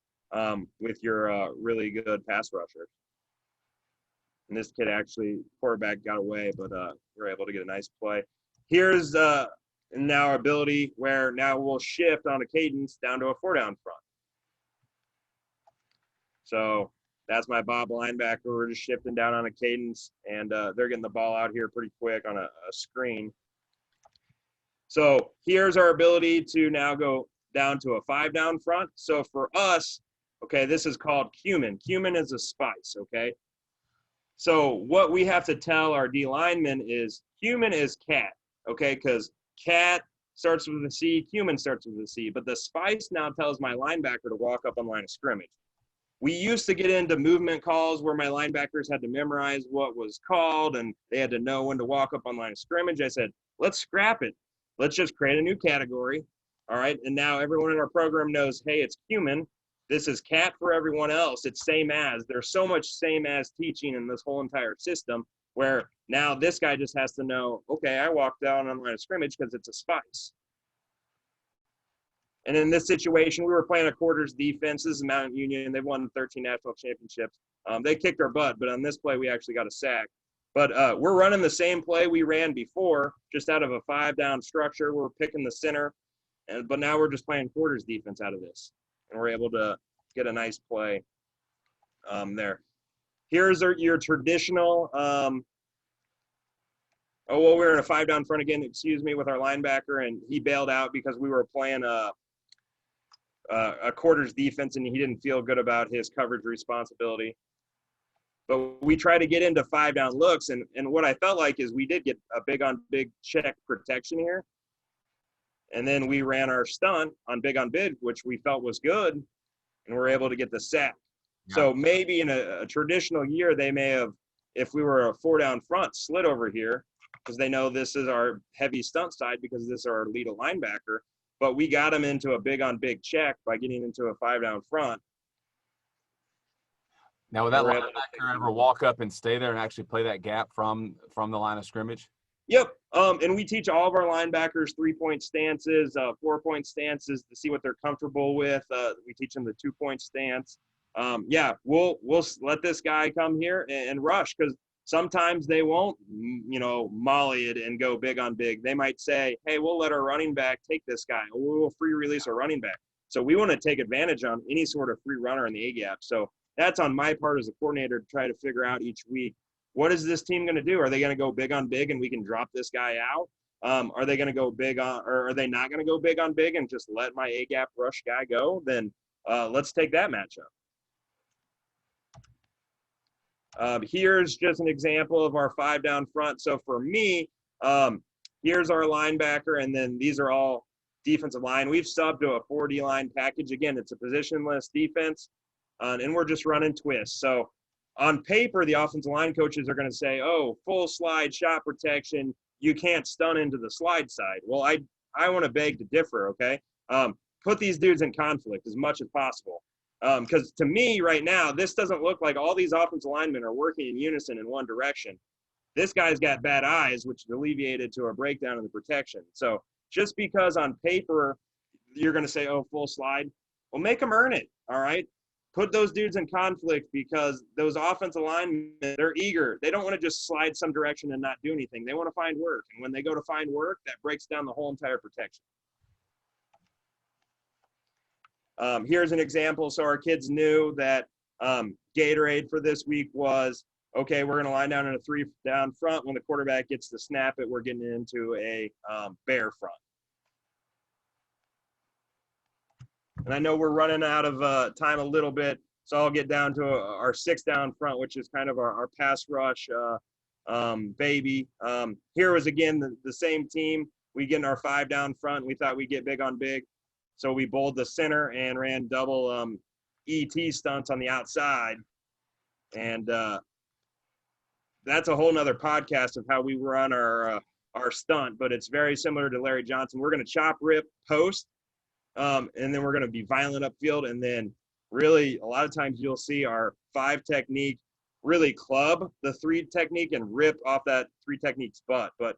with your really good pass rusher. And this kid actually, quarterback got away, but we're able to get a nice play. Here's now our ability where now we'll shift on a cadence down to a 4-down front. So that's my Bob linebacker. We're just shifting down on a cadence, and they're getting the ball out here pretty quick on a screen. So here's our ability to now go down to a 5 down front. So for us, okay, this is called cumin. Cumin is a spice, okay? So what we have to tell our D linemen is cumin is cat, okay? Because cat starts with a C, cumin starts with a C. But the spice now tells my linebacker to walk up on line of scrimmage. We used to get into movement calls where my linebackers had to memorize what was called and they had to know when to walk up on line of scrimmage. I said, let's scrap it. Let's just create a new category. All right. And now everyone in our program knows, hey, it's cumin. This is cat for everyone else. It's same as. There's so much same as teaching in this whole entire system where now this guy just has to know, okay, I walked down on line of scrimmage because it's a spice. And in this situation, we were playing a quarters defense. This is Mount Union. They've won 13 national championships. They kicked our butt, but on this play, we actually got a sack. But we're running the same play we ran before, just out of a 5 down structure. We're picking the center, but now we're just playing quarters defense out of this. And we're able to get a nice play there. Here's your traditional we're in a 5 down front again, excuse me, with our linebacker, and he bailed out because we were playing a quarters defense, and he didn't feel good about his coverage responsibility. But we try to get into 5 down looks, and what I felt like is we did get a big on big check protection here. And then we ran our stunt on big, which we felt was good, and we're able to get the sack. Yeah. So maybe in a traditional year, they may have, if we were a 4 down front, slid over here because they know this is our heavy stunt side because this is our lead linebacker. But we got them into a big on big check by getting into a 5 down front. Now, would that linebacker ever walk up and stay there and actually play that gap from the line of scrimmage? Yep. And we teach all of our linebackers 3-point stances, 4-point stances to see what they're comfortable with. We teach them the 2-point stance. Yeah, we'll let this guy come here and rush because sometimes they won't, molly it and go big on big. They might say, hey, we'll let our running back take this guy. We'll free release our running back. So we want to take advantage on any sort of free runner in the A-gap. So that's on my part as a coordinator to try to figure out each week, what is this team going to do? Are they going to go big on big and we can drop this guy out? Are they going to go big on, or are they not going to go big on big and just let my A-gap rush guy go? Then let's take that matchup. Here's just an example of our 5 down front. So for me, here's our linebacker, and then these are all defensive line. We've subbed to a 4D line package. Again, it's a positionless defense, and we're just running twists. So on paper, the offensive line coaches are going to say, oh, full slide shot protection, you can't stun into the slide side. Well, I want to beg to differ, okay? Put these dudes in conflict as much as possible. Because to me right now, this doesn't look like all these offensive linemen are working in unison in one direction. This guy's got bad eyes, which alleviated to a breakdown in the protection. So just because on paper you're going to say, oh, full slide, well, make them earn it, all right? Put those dudes in conflict because those offensive linemen, they're eager. They don't want to just slide some direction and not do anything. They want to find work. And when they go to find work, that breaks down the whole entire protection. Here's an example. So our kids knew that Gatorade for this week was, okay, we're going to line down in a 3 down front. When the quarterback gets to snap it, we're getting into a bear front. And I know we're running out of time a little bit, so I'll get down to our 6 down front, which is kind of our pass rush baby. Here was, again, the same team. We get in our 5 down front. We thought we'd get big on big. So we bowled the center and ran double ET stunts on the outside. And that's a whole nother podcast of how we run our stunt, but it's very similar to Larry Johnson. We're going to chop, rip, post, and then we're going to be violent upfield. And then really a lot of times you'll see our 5 technique really club the 3 technique and rip off that 3 technique's butt. But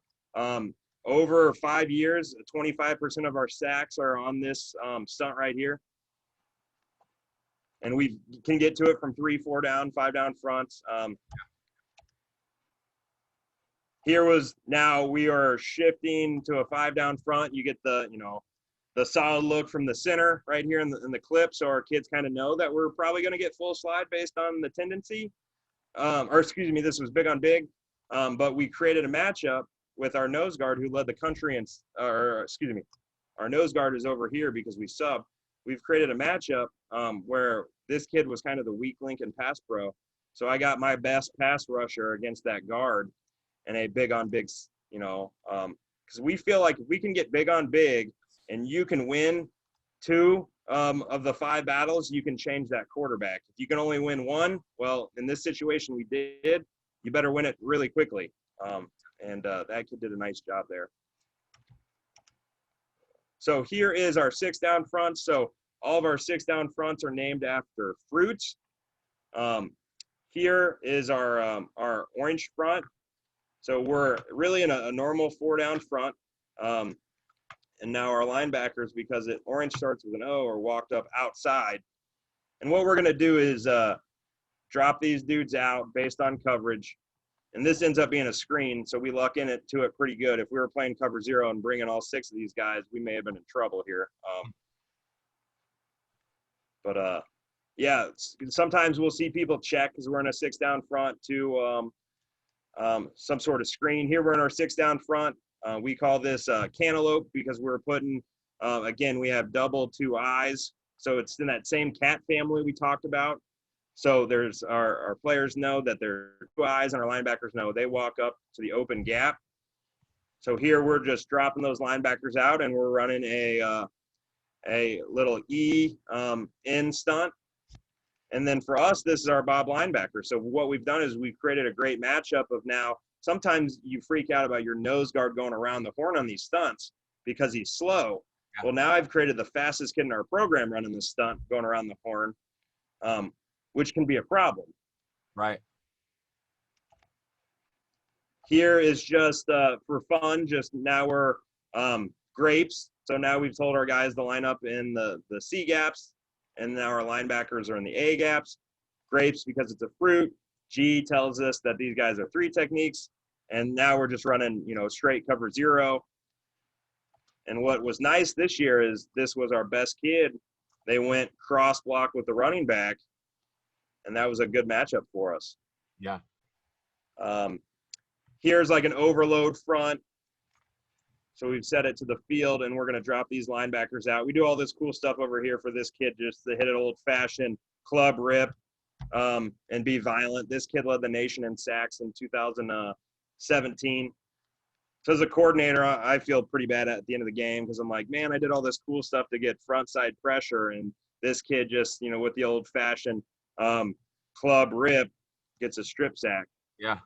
over 5 years, 25% of our sacks are on this stunt right here. And we can get to it from 3, 4 down, 5 down fronts. Here was, now we are shifting to a 5 down front. You get the solid look from the center right here in the clip. So our kids kind of know that we're probably going to get full slide based on the tendency. This was big on big. But we created a matchup with our nose guard who led the country, our nose guard is over here because we sub. We've created a matchup where this kid was kind of the weak link in pass pro. So I got my best pass rusher against that guard and a big on big, because we feel like if we can get big on big and you can win 2 of the 5 battles, you can change that quarterback. If you can only win 1, well, in this situation we did, you better win it really quickly. And that kid did a nice job there. So here is our 6 down front. So all of our 6 down fronts are named after fruits. Here is our orange front. So we're really in a normal 4 down front. And now our linebackers, because orange starts with an O, are walked up outside. And what we're going to do is drop these dudes out based on coverage. And this ends up being a screen, so we luck into it pretty good. If we were playing cover 0 and bringing all 6 of these guys, we may have been in trouble here. Yeah, sometimes we'll see people check because we're in a 6 down front to some sort of screen. Here we're in our 6 down front. We call this cantaloupe because we're putting, again, we have double 2 eyes. So it's in that same cat family we talked about. So there's our players know that there are 2 eyes, and our linebackers know they walk up to the open gap. So here we're just dropping those linebackers out, and we're running a little in stunt. And then for us, this is our Bob linebacker. So what we've done is we've created a great matchup of now, sometimes you freak out about your nose guard going around the horn on these stunts because he's slow. Yeah. Well, now I've created the fastest kid in our program running this stunt going around the horn. Which can be a problem. Right. Here is just for fun, just now we're grapes. So now we've told our guys to line up in the C gaps, and now our linebackers are in the A gaps. Grapes because it's a fruit. G tells us that these guys are 3 techniques, and now we're just running, straight cover 0. And what was nice this year is this was our best kid. They went cross block with the running back, and that was a good matchup for us. Yeah. Here's like an overload front. So we've set it to the field, and we're going to drop these linebackers out. We do all this cool stuff over here for this kid just to hit an old-fashioned club rip and be violent. This kid led the nation in sacks in 2017. So as a coordinator, I feel pretty bad at the end of the game because I'm like, man, I did all this cool stuff to get front side pressure, and this kid just, with the old-fashioned club rip gets a strip sack. Yeah.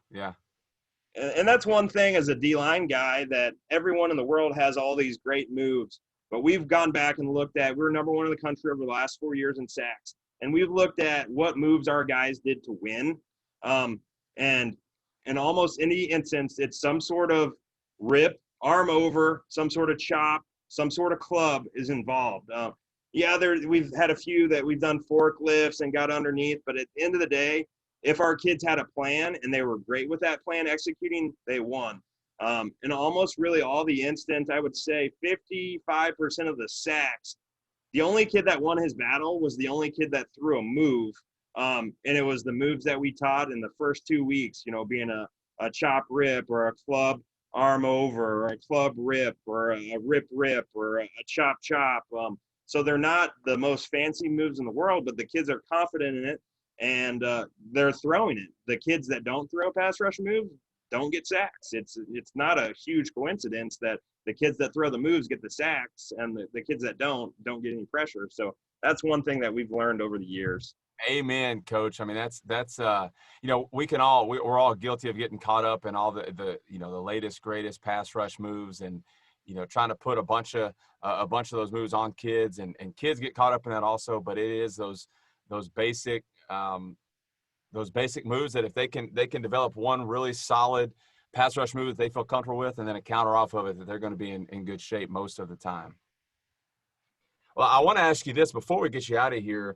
And that's one thing as a D-line guy, that everyone in the world has all these great moves, but we've gone back and looked at, we're number 1 in the country over the last 4 years in sacks, and we've looked at what moves our guys did to win. And in almost any instance, it's some sort of rip, arm over, some sort of chop, some sort of club is involved. We've had a few that we've done forklifts and got underneath, but at the end of the day, if our kids had a plan and they were great with that plan executing, they won. And almost really all the instance, I would say 55% of the sacks, the only kid that won his battle was the only kid that threw a move. And it was the moves that we taught in the first 2 weeks, being a chop rip or a club arm over or a club rip or a rip or a chop. So they're not the most fancy moves in the world, but the kids are confident in it, and they're throwing it. The kids that don't throw pass rush moves don't get sacks. It's not a huge coincidence that the kids that throw the moves get the sacks, and the kids that don't get any pressure. So that's one thing that we've learned over the years. Amen, Coach. I mean, that's we're all guilty of getting caught up in all the latest, greatest pass rush moves, and trying to put a bunch of those moves on kids, and kids get caught up in that also. But it is those basic moves that if they can develop one really solid pass rush move that they feel comfortable with, and then a counter off of it, that they're going to be in good shape most of the time. Well, I want to ask you this before we get you out of here,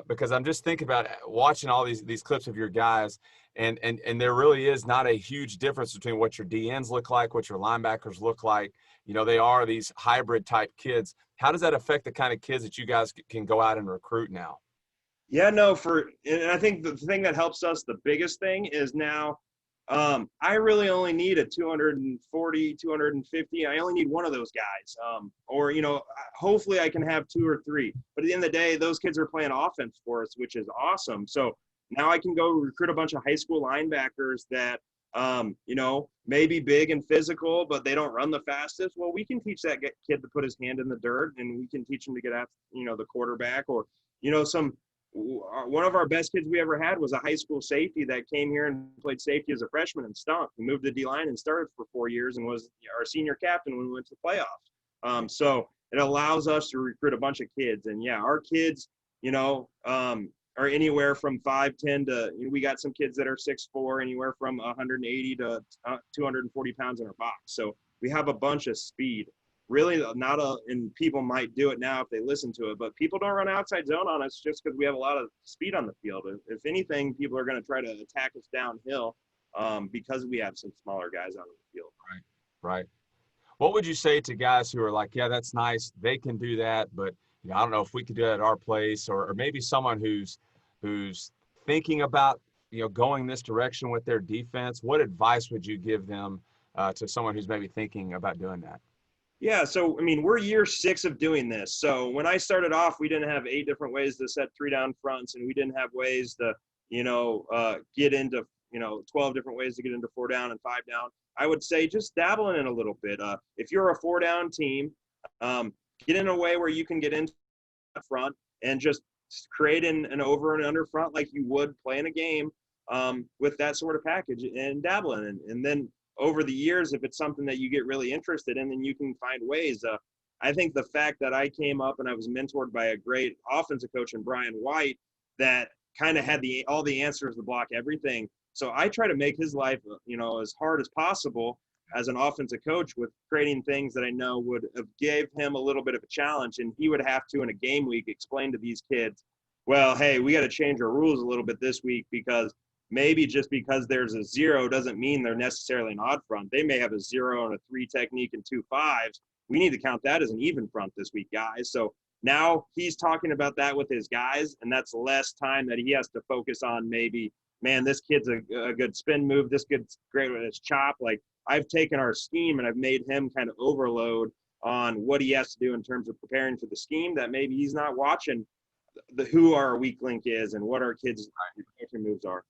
because I'm just thinking about watching all these clips of your guys, and there really is not a huge difference between what your DNs look like, what your linebackers look like. They are these hybrid type kids. How does that affect the kind of kids that you guys can go out and recruit now? Yeah, no, and I think the thing that helps us, the biggest thing is now I really only need a 240, 250. I only need one of those guys. Or, hopefully I can have two or three. But at the end of the day, those kids are playing offense for us, which is awesome. So now I can go recruit a bunch of high school linebackers that, maybe big and physical, but they don't run the fastest. Well, we can teach that kid to put his hand in the dirt, and we can teach him to get after, the quarterback, or, one of our best kids we ever had was a high school safety that came here and played safety as a freshman and stunk. He moved to D-line and started for 4 years and was our senior captain when we went to the playoffs. So it allows us to recruit a bunch of kids. And, yeah, our kids, are anywhere from 5'10" to we got some kids that are 6'4", anywhere from 180 to 240 pounds in our box. So we have a bunch of speed. Really and people might do it now if they listen to it, but people don't run outside zone on us just because we have a lot of speed on the field. If anything, people are going to try to attack us downhill because we have some smaller guys on the field. Right. What would you say to guys who are like, yeah, that's nice, they can do that, but I don't know if we could do that at our place, or maybe someone who's thinking about going this direction with their defense? What advice would you give them to someone who's maybe thinking about doing that? Yeah, so, we're year 6 of doing this. So when I started off, we didn't have 8 different ways to set 3-down fronts, and we didn't have ways to, get into, 12 different ways to get into 4-down and 5-down. I would say just dabble in it a little bit. If you're a 4-down team, get in a way where you can get into the front and just create an over and under front like you would play in a game with that sort of package and dabble in it. And then over the years, if it's something that you get really interested in, then you can find ways. I think the fact that I came up and I was mentored by a great offensive coach in Brian White that kind of had all the answers to block everything. So I try to make his life, as hard as possible as an offensive coach with creating things that I know would have gave him a little bit of a challenge. And he would have to, in a game week, explain to these kids, well, hey, we got to change our rules a little bit this week because maybe just because there's a 0 doesn't mean they're necessarily an odd front. They may have a 0 and a 3 technique and 2 5s. We need to count that as an even front this week, guys. So now he's talking about that with his guys, and that's less time that he has to focus on maybe, man, this kid's a good spin move. This kid's great with his chop. Like, I've taken our scheme and I've made him kind of overload on what he has to do in terms of preparing for the scheme that maybe he's not watching who our weak link is and what our kids' moves are.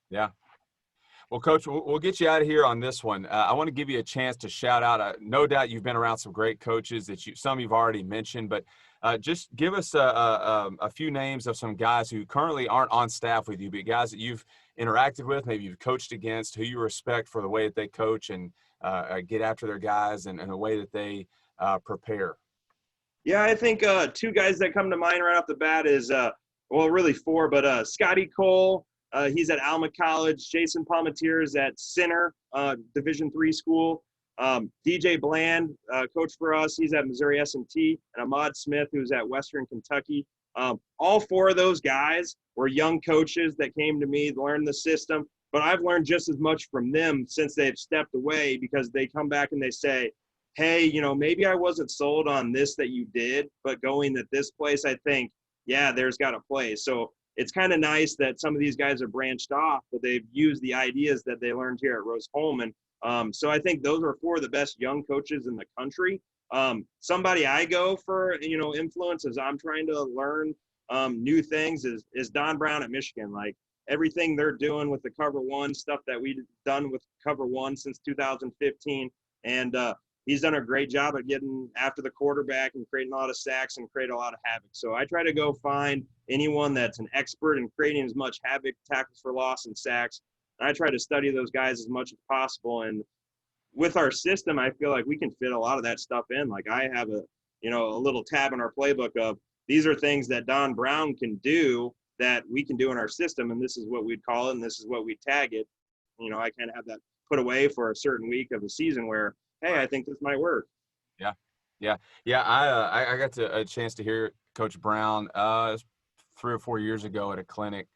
Yeah. Well, Coach, we'll get you out of here on this one. I want to give you a chance to shout out. No doubt you've been around some great coaches that some you've already mentioned, but just give us a few names of some guys who currently aren't on staff with you, but guys that you've interacted with, maybe you've coached against, who you respect for the way that they coach and get after their guys and the way that they prepare. Yeah, I think 2 guys that come to mind right off the bat is, really 4, but Scotty Cole. He's at Alma College. Jason Palmatier is at Center, Division III school. DJ Bland, coach for us, he's at Missouri S&T. And Ahmad Smith, who's at Western Kentucky. All 4 of those guys were young coaches that came to me to learn the system. But I've learned just as much from them since they've stepped away because they come back and they say, hey, maybe I wasn't sold on this that you did, but going at this place, I think, yeah, there's got a place. So it's kind of nice that some of these guys are branched off, but they've used the ideas that they learned here at Rose-Hulman. So I think those are 4 of the best young coaches in the country. Somebody I go for, influence as I'm trying to learn new things is Don Brown at Michigan. Like everything they're doing with the Cover One stuff that we've done with Cover One since 2015. And he's done a great job at getting after the quarterback and creating a lot of sacks and create a lot of havoc. So I try to go find anyone that's an expert in creating as much havoc, tackles for loss, and sacks. And I try to study those guys as much as possible. And with our system, I feel like we can fit a lot of that stuff in. Like I have a little tab in our playbook of these are things that Don Brown can do that we can do in our system. And this is what we'd call it. And this is what we tag it. I kind of have that put away for a certain week of the season where, hey, I think this might work. Yeah. I got a chance to hear Coach Brown 3 or 4 years ago at a clinic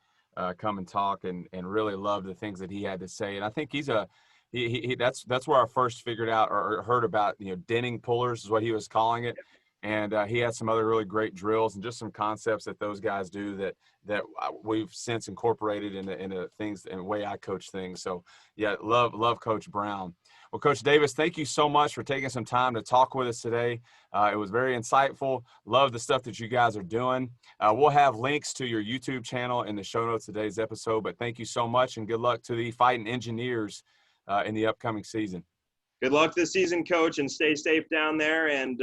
come and talk and really loved the things that he had to say. And I think that's where I first figured out or heard about, denning pullers is what he was calling it. And he had some other really great drills and just some concepts that those guys do that we've since incorporated into things and the way I coach things. So yeah, love Coach Brown. Well, Coach Davis, thank you so much for taking some time to talk with us today. It was very insightful. Love the stuff that you guys are doing. We'll have links to your YouTube channel in the show notes of today's episode, but thank you so much and good luck to the Fighting Engineers in the upcoming season. Good luck this season, Coach, and stay safe down there. And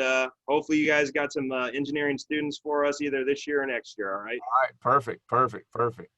hopefully you guys got some engineering students for us either this year or next year, all right? All right, perfect.